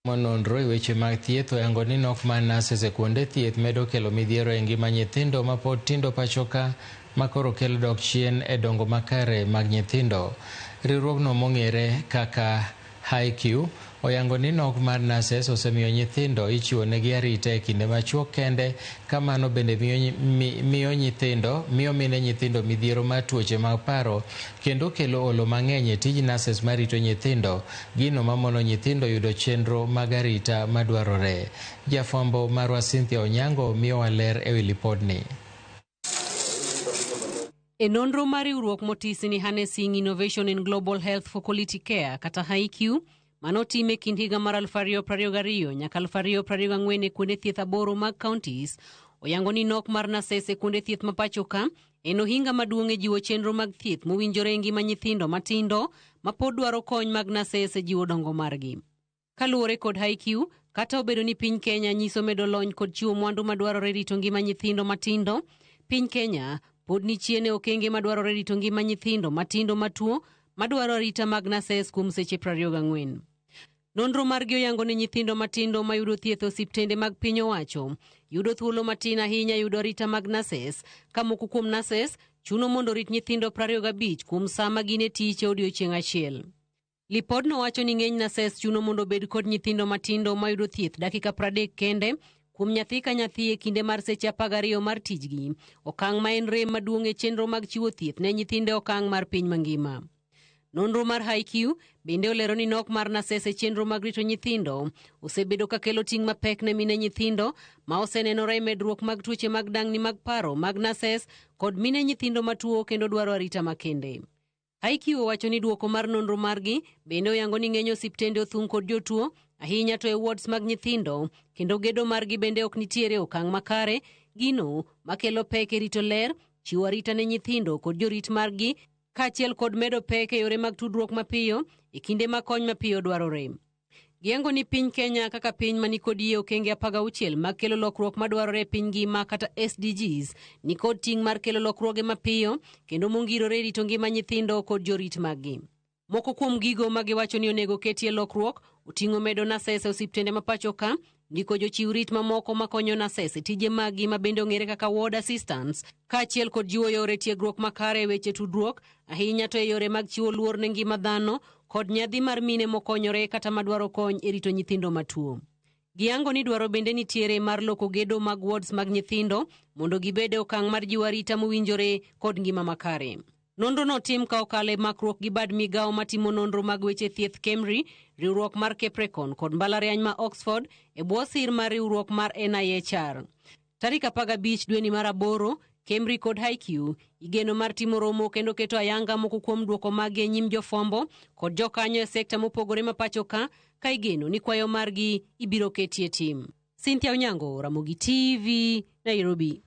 Mononro e weche mag thieth oyango ni nok mar nurses e kuonde thieth medo kelo midhiero e ngima nyithindo ma pod tindo pachoka ma koro kelo dok chien e dongo makare mag nyithindo. Riwruogno mong'ere kaka HiQ oyango ni nok mar nurses osemiyo nyithindo ichiwo negi arita e kinde machuok kende, kamano bende miyo mine nyithindo midhiero mar tuoche mag paro kendo kelo olo mang'eny e tij nurses marito nyithindo, gino mamono nyithindo yudo chenro mag arita madwarore. Jafwambo marwa Cynthia Onyango miyowa ler e wi lipodni. E nonro mar riwruok motisi ni Harnessing Innovation in Global Health for Quality Care kata HiQ manotime kind higa mar 2022 nyaka 2024 e kuonde thieth 8 mag counties, oyango ni nok mar nurses e kuonde thieth ma pachoka en ohinga maduong' e jiwo chenro mag thieth mowinjore e ngima nyithindo matindo ma pod dwaro kony mag nurses e jiwo dongo margi. Kaluwore kod HiQ, kata obedo ni piny Kenya nyiso medo lony kod chiwo mwandu madwarore rito ngima nyithindo matindo, piny Kenya pod ni chien e okenge madwarore rito ngima nyithindo matindo matuo madwaro arita mag nurses kuom seche 24. Nonro margi oyango ni nyithindo matindo mayudo thieth osiptende mag piny owacho yudo thuolo matin ahinya yudo arita mag nurses, ka moko kuom nurses chuno mondo rit nyithindo 25 kuom sama gin e tich e odiechieng' achiel. Lipodno wacho ni ng'eny nurses chuno mondo bed kod nyithindo matindo mayudo thieth dakika 30 kende kuom nyathi ka nyathi e kinde mar seche 12 mar tijgi, okang' ma en rem maduong' e chenro mag chiwo thieth ne nyithinde okang' mar piny mangima. Nonro mar HiQ bende olero ni nok mar nurses e chenro mag rito nyithindo osebedo ka kelo ting' mapek ne mine nyithindo ma osenenore e medruok mag tuoche mag dang'ni mag paro mag nurses kod mine nyithindo matuo kendo dwaro arita makende. HiQ owacho ni duoko mar nonro margi bende oyango ni ng'eny osiptende othung' kod jotuo ahinya to e wards mag nyithindo, kendo gedo margi bende ok nitiere okang' makare, gino makelo pek e rito ler, chiwo arita ne nyithindo kod jorit margi, kaachiel kod medo pek e yore mag tudruok mapiyo e kinde ma kony mapiyo dwarore. Giyango ni piny Kenya kaka piny mani kod yie okenge 16 mag kelo lokruok madwarore e piny ngima kata SDGs ni kod ting' mar kelo lokruoge mapiyo kendo mongirore rito ngima nyithindo kod jorit maggi. Moko kuom gigo ma giwacho ni onego ketie lokruok oting'o medo nurses e osiptende ma pachoka, ndiko jochiw rit mamoko makonyo nurses e tije maggi ma bende ong'ere kaka ward assistants, kaachiel kod jiwo yore tiegruok makare e weche tudruok ahinya to e yore mag chiwo luor ne ngima dhano kod nyadhi mar mine mokonyore kata madwaro kony e rito nyithindo matuo. Giyango ni dwaro bende nitiere mar loko gedo mag wards mag nyithindo mondo gibede okang' mar jiwo arita mowinjore kod ngima makare. Nonro no tim ka okale makruok gi bad migawo matimo nonro mag weche thieth KEMRI, riwruok mar Capricorn kod mbalariany ma Oxford e bwo sir mar riwruok mar NIHR. Tarik 15 dweni mar 8, KEMRI kod HiQ igeno mar timo romo kendo keto ayanga moko kuom duoko mag e nyim jofwambo kod jokanyo e sekta mopogore ma pachoka, ka igeno ni kwayo margi ibiro ketie tim. Cynthia Onyango, Ramogi TV, Nairobi.